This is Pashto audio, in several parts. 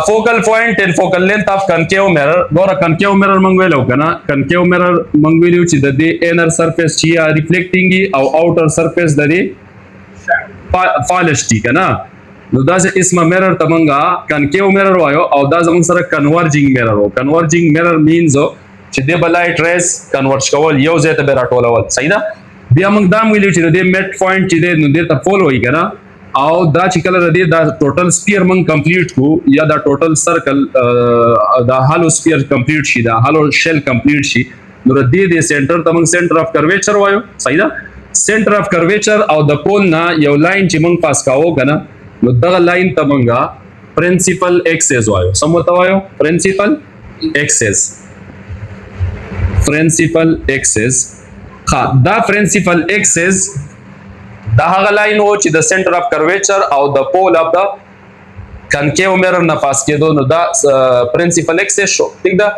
focal point and focal length of concave mirror. Gora concave mirror mangwelo kana. Concave mirror mangwelo chi the inner surface chi reflecting or outer surface the fallish chi kana. No da se isma mirror tamanga concave mirror wayo or da zamang sara converging mirror. Converging mirror means chi de light rays converge kawal yo zeta beratola wal. Saida bia mang dam wili chi de met point chi de no de ta follow hi kana. او دا چې کله د دې دا ټوټل سپیر من کمپلیټ کو یا دا ټوټل سرکل دا هالو سپیر کمپلیټ شي دا هالو شیل کمپلیټ شي نو د دې سنټر ته موږ سنټر اف کرویچر وایو صحیح ده سنټر اف کرویچر او د پول نه یو لاین چې موږ پاس کاوه کنه نو دغه لاین ته موږ پرنسپل ایکسس وایو سم ته وایو پرنسپل ایکسس ها دا پرنسپل ایکسس دا هغه لاین و چې د سنټر اف کرویچر او د پول اف د کنکیو میرر نه پاس کېدو نو دا پرنسپل ایکسس شو ٹھیک ده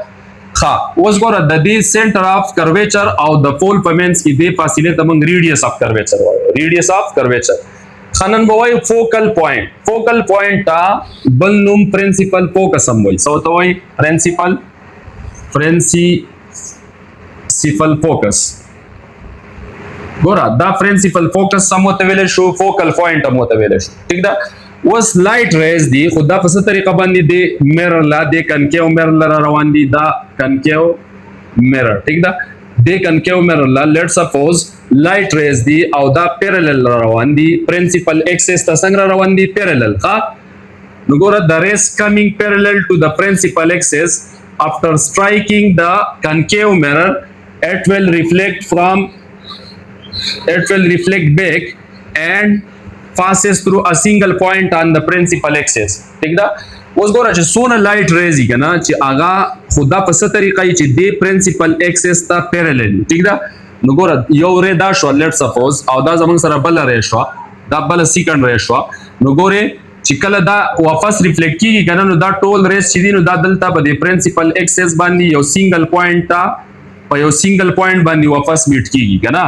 ها اوس ګوره د دې سنټر اف کرویچر او د پول په منځ کې د فاصله ته موږ ریډیوس اف کرویچر وایو ریډیوس اف کرویچر خنن بوای فوکل پوینټ تا بل نوم پرنسپل فوکس هم وایي سو ته وایي پرنسپل فوکس ګوره دا پرنسپل فوکس سم ته ویل شو فوکل پوینټ هم ته ویل شو ٹھیک ده اوس لایټ ریز دی خدا په څه طریقه باندې دی میرر لا دی کنکیو میرر لره روان دي دا کنکیو میرر ټیک ده دی کنکیو میرر لا لیټ سپوز لایټ ریز دی او دا پیرالل روان دي پرنسپل ایکسس ته څنګه روان دي پیرالل ها نو ګوره د ریز کمینګ پیرالل ټو د پرنسپل ایکسس after striking the concave mirror it will reflect back and passes through a single point on the principal axis ٹھیک ده اوس ګوره چې سونه لایټ ریز کنه چې اغا خدا په ست طریقې چې دی پرنسپل ایکسس ته پیرالل ٹھیک ده نو ګوره یو ری دا شو لیټ سپوز او دا زمون سره بل ری شو دا بل سیکنډ ری شو نو ګوره چې کله دا واپس ریفلیکټ کیږي کنه نو دا ټول ریز چې دی نو دا دلته په دی پرنسپل ایکسس باندې یو سنگل پوینټ تا په یو سنگل پوینټ باندې واپس میټ کیږي کنه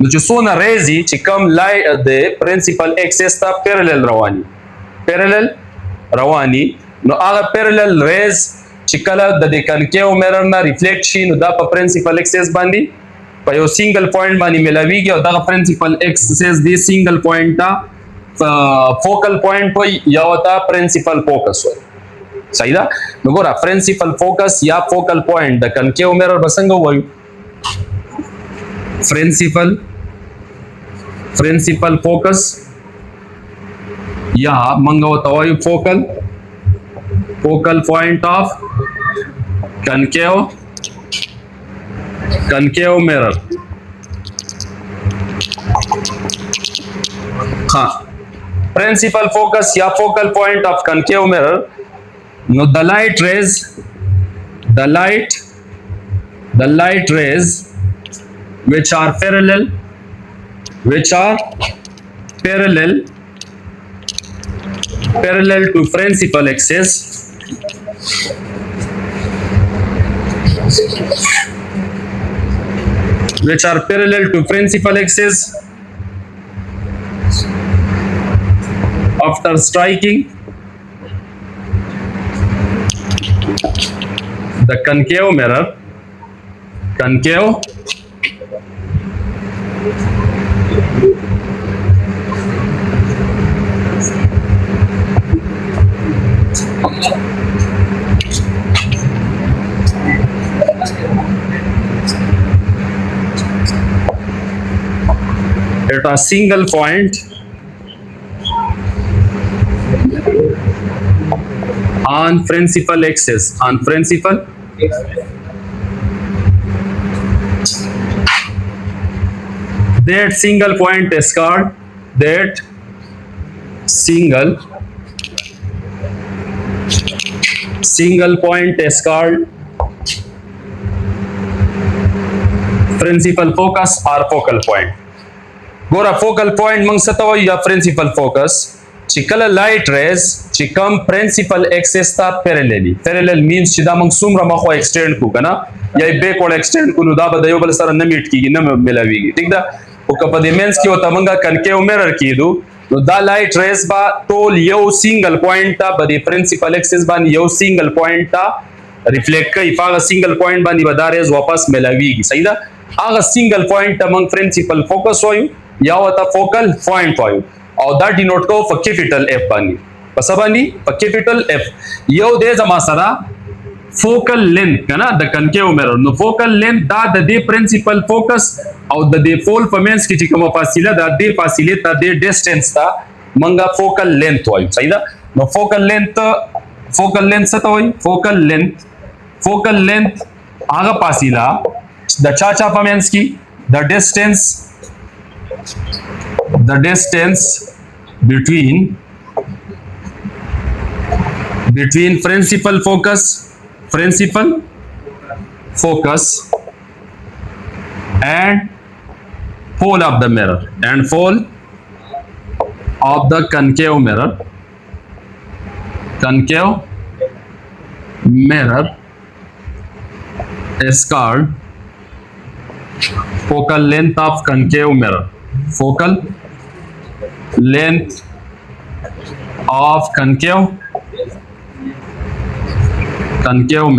نو چې سونه ریزي چې کم لای د پرنسپل ایکسس ته پیرالل رواني نو هغه پیرالل ریز چې کله د کنکیو میرر نه ریفلیکټ شي نو دا په پرنسپل ایکسس باندې په یو سنگل پوینټ باندې ملاويږي او دا پرنسپل ایکسس دی سنگل پوینټ ته فوکل پوینټ وي یا وتا پرنسپل فوکس وي صحیح ده نو ګوره پرنسپل فوکس یا فوکل پوینټ د کنکیو میرر بسنګ وایو principal focus या मंगव तवायु focal point of concave mirror हाँ principal focus या focal point of concave mirror no the light rays which are parallel to principal axis after striking the concave mirror at a single point on principal axis that single point is called principal focus or focal point ګوره فوکل پوینټ موږ څه ته وایو یا پرنسپل فوکس چې کله لایټ ریز چې کم پرنسپل ایکسس ته پیرالل مینز چې دا موږ څومره مخه ایکسټند کو کنه یا بیکورډ ایکسټند کو نو دا به د یو بل سره نه میټ کیږي نه ملاویږي ټیک ده او که په دې مینز کې وته موږ کنکیو میرر کیدو نو دا لایټ ریز با ټول یو سنگل پوینټ ته په دې پرنسپل ایکسس باندې یو سنگل پوینټ ته ریفلیکټ کوي، په هغه سنگل پوینټ باندې به دا ریز واپس ملاویږي. صحیح ده؟ هغه سنگل پوینټ ته موږ پرنسپل فوکس وایو یا ورته فوکل پوینټ وایو، او دا ډینوټ کوو په کیپیټل اف باندې. په څه باندې؟ په کیپیټل اف. یو دی زما سره فوکل لینث کنه د کنکیو میرر. نو فوکل لینث دا د دې پرنسپل فوکس او د دې فول په منځ کې چې کومه فاصله ده د فاصله ته د ډیسټنس ته منګه فوکل لینث وایو. صحیح ده؟ نو فوکل لینث څه ته وایي؟ فوکل لینث هغه فاصله د چا په منځ کې د distance between principal focus and pole of the mirror and pole of the concave mirror is called focal length of concave mirror. Focal length of concave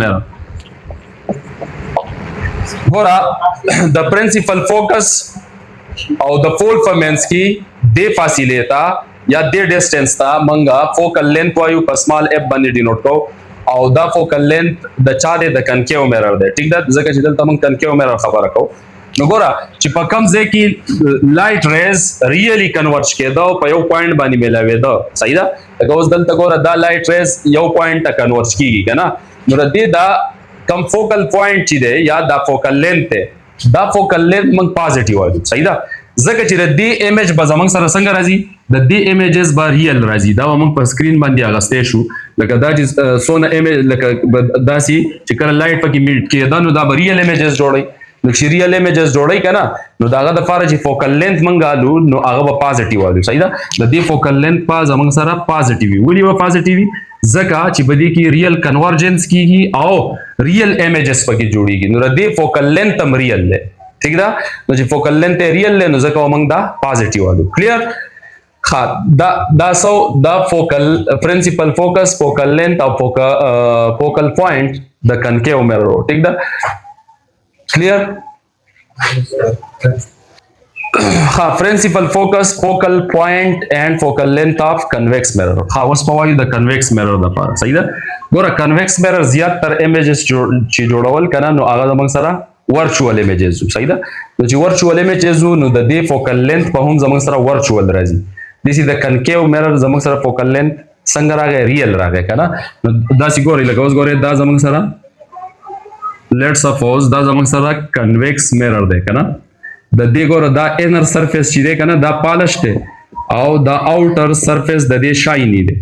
mirror. ګوره د پرنسپل فوکس او د فول په منځ کې د فاصلې ته یا د ډیسټنس ته منګه فوکل لینث وایو په سمال اف باندې ډینوټ کوو، او دا فوکل لینث د چا دی؟ د کنکیو میرر دی. ټیک ده؟ ځکه چې دلته موږ کنکیو میرر خبره کوو. نو ګوره چې په کوم ځای کې لایټ ریز ریلی کنورج کېده په یو پوینټ باندې میلاوېده. صحیح ده؟ لکه اوس دلته ګوره دا لایټ ریز یو پوینټ ته کنورج کېږي که نه، نو د دې دا کم فوکل پوینټ چې دی یا دا فوکل لینث دی، دا فوکل لینث موږ پازیټیو وایو. صحیح ده؟ ځکه چې د دې ایمیج به زموږ سره څنګه راځي؟ د دې ایمیجز به ریل راځي. دا به موږ په سکرین باندې اغوستی شو، لکه دا چې څونه ایمیج لکه داسې چې کله لایټ پکې میټ کېده نو دا به ریل ایمیجز جوړوي. نو چې ریل ایمیجز جوړوي که نه، نو د هغه دپاره چې فوکل لینث موږ الو نو هغه به پازیټیو الو. صحیح ده؟ د دې فوکل لینث په زموږ سره پازیټیو وي. ولې به پازیټیو وي؟ ځکه چې په دې کې ریل کنورجنس کېږي او ریل ایمیجز پکې جوړېږي. نو د دې فوکل لینث هم ریل دی. ٹھیک ده؟ نو چې فوکل لینث ریل دی نو ځکه موږ دا پازیټیو الو. کلیر؟ ښه، دا فوکل پرنسپل فوکس، فوکل لینث او فوکل پوینټ د کنکیو میرر. ٹھیک ده؟ کلیر؟ ها، پرنسپل فوکس، فوکل پوینټ اینڈ فوکل لینث اف کنویکس میرر. ها، اوس په وایو د کنویکس میرر دپاره. صحیح ده؟ ګوره کنویکس میرر زیات تر ایمیجز چې جوړول که نه نو هغه زموږ سره ورچوال ایمیجز. صحیح ده؟ نو چې ورچوال ایمیجز نو د دې فوکل لینث په هم زموږ سره ورچوال راځي. داسې د کنکیو میرر زموږ سره فوکل لینث څنګه راغی؟ ریل راغی که نه. نو داسې ګورئ لکه اوس ګورئ دا زموږ سره لیټ سپوز دا زموږ سره کنویکس میرر دی که نه. د دې ګوره دا انر سرفیس چې دی که نه دا پالش دی او دا آوټر سرفیس د دې شایني دی.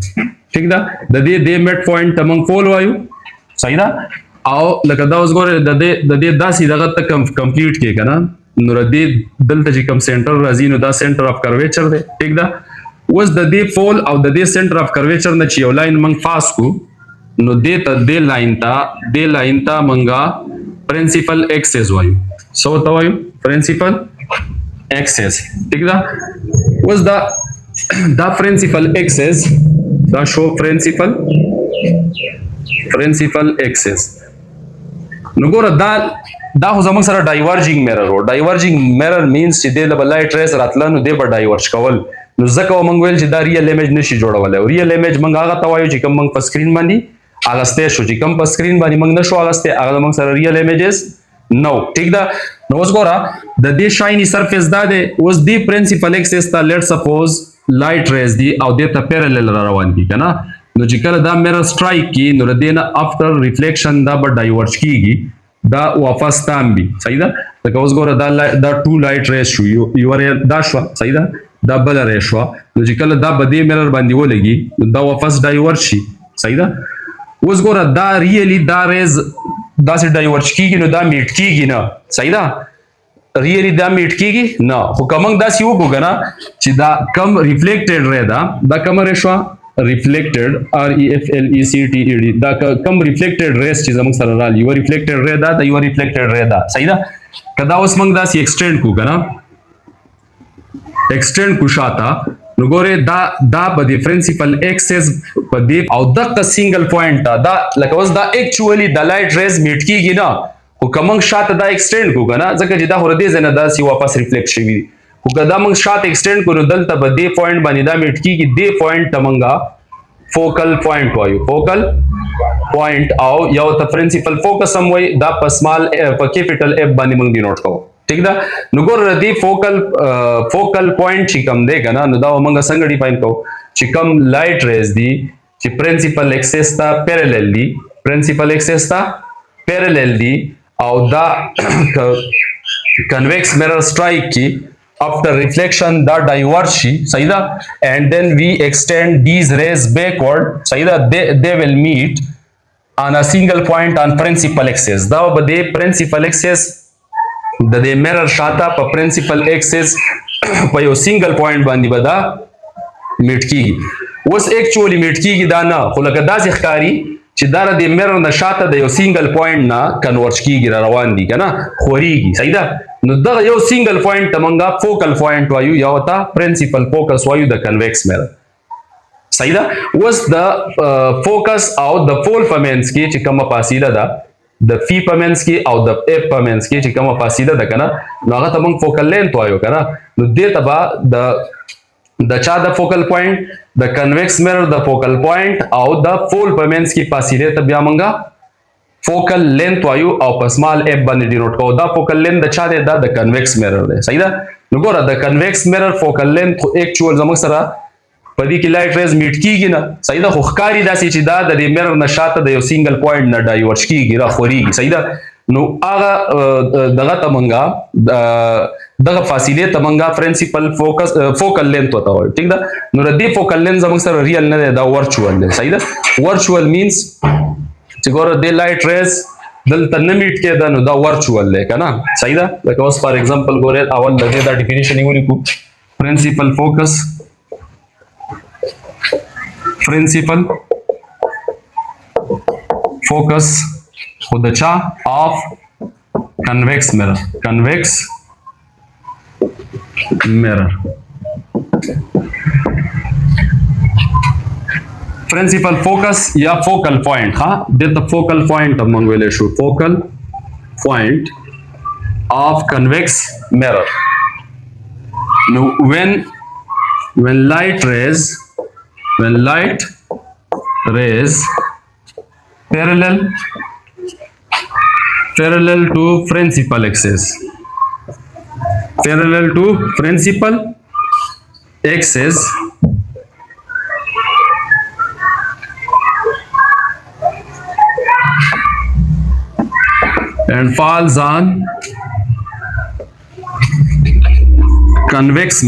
ٹھیک ده؟ د دې میډ پوینټ ته موږ فول وایو. صحیح ده؟ او لکه دا اوس ګورئ د دې داسې دغه ته کمپلیټ کړي که نه، نو د دې دلته چې کوم سینټر راځي نو دا سینټر اف کرویچر دی. ٹھیک ده؟ اوس د دې فول او د دې سینټر اف کرویچر نه چې یو لاین موږ پاس کو نو دې لاین ته موږ پرنسپل ایکسس وایو. څه ته وایو؟ پرنسپل ایکسس. ٹھیک ده؟ اوس دا پرنسپل ایکسس دا شو پرنسپل ایکسس. نو ګوره دا خو زموږ سره ډایورجینګ میرر و. ډایورجینګ میرر مینس چې دې له به لایټ ریز راتله نو دې به ډایورج کول. نو ځکه موږ ویل چې دا ریل ایمیج نشي جوړولی. او ریل ایمیج موږ هغه ته وایو چې کوم موږ په سکرین باندې اغستی شو. چې کوم په سکرین باندې موږ نشو اغستی هغه زموږ سره ریل ایمیجز نو. ٹھیک ده؟ نو اوس ګوره د دې شایني سرفیس دا دی. اوس دې پرنسپل ایکسس ته لیټ سپوز لایټ ریز دی او دې ته پیرالل را روان دي که نه. نو چې کله دا میرر سټرایک کړي نو د دې نه افټر ریفلیکشن دا به ډایورج کېږي، دا واپس تانبي. صحیح ده؟ لکه اوس ګوره دا ټو لایټ ریز شو، یوه ری دا شوه. صحیح ده؟ دا بله ری شوه. نو چې کله دا به دې میرر باندې ولګي نو دا واپس ډایورج شي. صحیح ده؟ اوس ګوره دا ریلی دا ریز داسې ډایورج کېږي نو دا میټ کېږي نه. صحیح ده؟ ریلی دا میټ کېږي نه. خو که موږ داسې وکړو که نه چې دا کم ریفلیکټډ ری ده، دا کومه ری شوه؟ reflected reflected دا کم reflected rays چې زموږ سره راغلي یو reflected ray دا یو reflected ray دا. صحیح ده؟ که دا اوس موږ داسې extend کو که نه، extend کو شاته نو ګوره دا په دی پرنسپل ایکسس په دی او دغه سنگل پوینټ دا لکه اوس دا اکچولی د لایټ ریز میټ کیږي نه خو کوم شاته دا ایکسټند کو کنه ځکه چې دا هر دې زنه دا سی واپس ریفلیکټ شي خو کدا موږ شاته ایکسټند کړو دلته به دی پوینټ باندې دا میټ کیږي دی پوینټ تمنګا فوکل پوینټ وایو فوکل پوینټ او یو ته پرنسپل فوکس هم وای دا په سمال په کیپټل اف باندې موږ دی نوٹ کوو ٹھیک ده نو ګور ردی فوکل پوینټ چې کوم دی کنه نو دا موږ څنګه ډیفاین کوو چې کوم لایټ ریز دی چې پرنسپل ایکسس ته پیرالل دی پرنسپل ایکسس ته پیرالل دی او دا کنویکس میرر سټرایک کی after reflection the diverge شي صحیح ده and then we extend these rays backward صحیح ده they will meet on a single point on principal axis دا به د principal axis د دې mirror شاته په principal axis په یو single point باندې به دا میټ کیږي اوس actually میټ کیږي دا نه خو لکه داسې ښکاري چې دا د mirror نه شاته د یو single point نه کنورج کیږي روان دي کنه خوريږي صحیح ده نو دا یو سنگل پوینټ تمنګا فوکل پوینټ وایو یا وتا پرنسپل فوکس وایو د کنویکس میرر صحیح ده اوس د فوکس او د پول پمنس کې چې کومه فاصله ده د فی پمنس کې او د اف پمنس کې چې کومه فاصله ده کنه نو هغه تمنګ فوکل لینث وایو کنه نو دې تبا د چا د فوکل پوینټ د کنویکس میرر د فوکل پوینټ او د پول پمنس کې فاصله ته بیا منګه فوکل لینث وایو او په سمال اف باندې ډینوټ کوو دا فوکل لینث د چا دی دا د کنویکس میرر دی صحیح ده نو ګوره د کنویکس میرر فوکل لینث اکچوال زموږ سره په دې کې لایټ ریز میټ کیږي نه صحیح ده خو ښکاري داسې چې دا د دې میرر نه شاته د یو سنگل پوینټ نه ډایورج کیږي را خوريږي صحیح ده نو هغه دغه تمنګا دغه فاصله تمنګا پرنسپل فوکل لینث وته وایي ٹھیک ده نو ردی فوکل لینث زموږ سره ریل نه دی دا ورچوال دی صحیح ده ورچوال مینز چې ګوره د لایټ ریز دلته نه میټ کېده نو دا ورچوال دی کنه صحیح ده لکه اوس فار ایگزامپل ګوره اول د دې دا ډیفینیشن یې ولیکو پرنسپل فوکس خو د چا اف کنویکس میرر پرنسپل فوکس یا فوکل پوینټ ها دلته فوکل پوینټ موږ ویلې شو فوکل پوینټ اف کنویکس میرر نو when light rays parallel to principal axis and falls on convex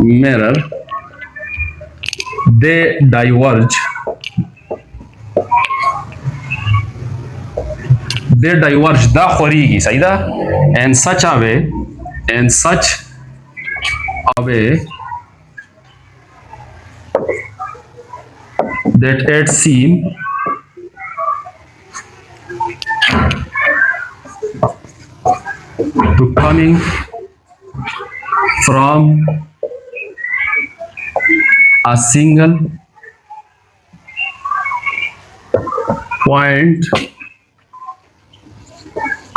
mirror they diverge دا خوريږي صحیح ده and such a way that it seem to coming from a single point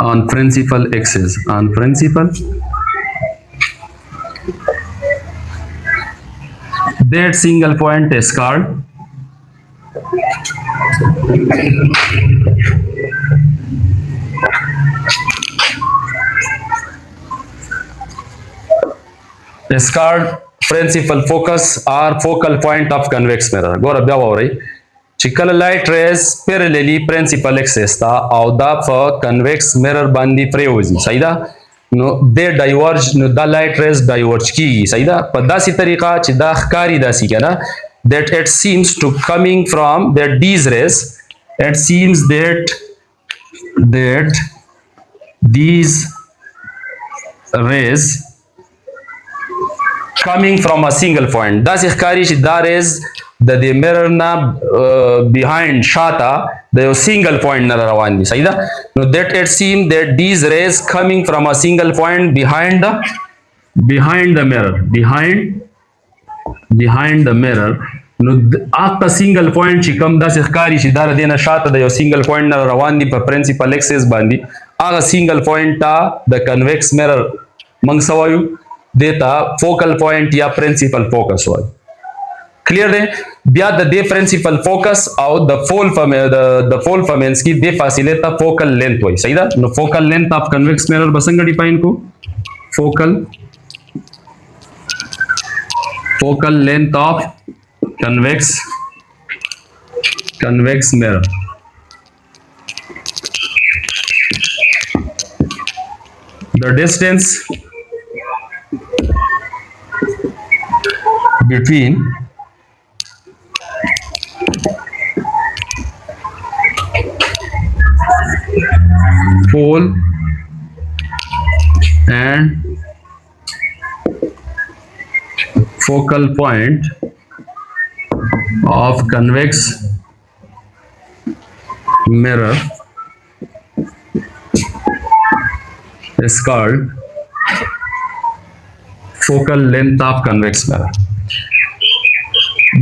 on principal axis that single point is called principal focus or focal point of convex mirror ګوره بیا وورئ چې کله لایټ ریز پیراللی پرنسپل ایکسس ته او دا په کنویکس میرر باندې پریوځي صحیح ده نو د ډایورج نو دا لایټ ریز ډایورج کیږي صحیح ده په داسې طریقه چې دا ښکاری داسې کنه that it seems to coming from that these rays it seems that these rays coming from a single point دا چې ښکاری چې دا ریز د دې میرر نه behind شاته د یو single point نه روان دي صحیح ده نو that it seems that these rays coming from a single point behind the behind the mirror, behind the mirror. نو اقا سنگل پوینټ چې کوم داسې ښکاري چې دا د نه شاته د یو سنگل پوینټ نه روان دي په پرنسپل اکسس باندې هغه سنگل پوینټ ته د کنویکس میرر موږ څه وایو دیتا فوکل پوینټ یا پرنسپل فوکس وایو. کلیر دی؟ بیا د دې پرنسپل فوکس او د فول په منځ کې دې فاصلې ته فوکل لینث وایي. صحیح ده؟ نو فوکل لینث اف کنویکس میرر به څنګه ډیفاین کو؟ focal length of convex mirror. The distance between pole and focal point of convex mirror is called focal length of convex mirror.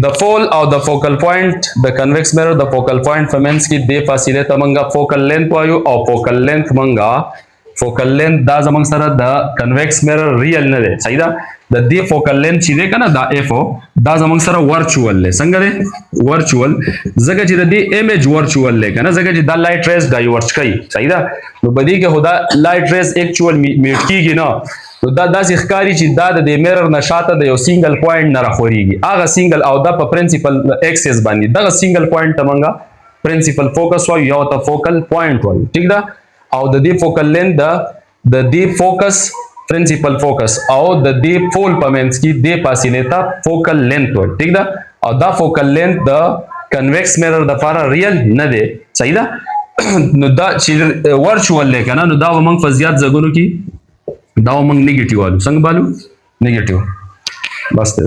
The focal or the focal point, the convex mirror, the focal point فمنس کی دے فاصله ته منګه focal length وایو او focal length منګه focal length دا زمنګ سره د convex mirror real نه دی. صحیح ده؟ د دې focal length چې دی کنه دا f دا زمنګ سره ورچوال دی. څنګه دی؟ ورچوال ځکه چې د دې ایمیج ورچوال دی کنه ځکه چې دا لایټ ریز ډایورټ کوي. صحیح ده؟ نو بدی کې خدا لایټ ریز اکچوال میټ کیږي نه. نو دا داسې ښکاري چې دا د میرر نه شاته د یو سنگل پوینټ نه راخوريږي. هغه سنگل او دا په پرنسپل اکسس باندې دغه سنگل پوینټ ته منګه پرنسپل فوکس وایو یا ته فوکل پوینټ وایو. ٹھیک ده؟ او د دې فوکل لینث د دې فوکس پرنسپل فوکس او د دې فول په منځ کې د فاصلې ته فوکل لینث وایي. ٹھیک ده؟ او دا فوکل لینث د کنویکس میرر د لپاره ریل نه دی. صحیح ده؟ نو دا چې ورچوال دی کنه نو دا موږ په زیات ځایونو کې دا موږ نیگیټیو والو څنګه بالو نیگیټیو بس ته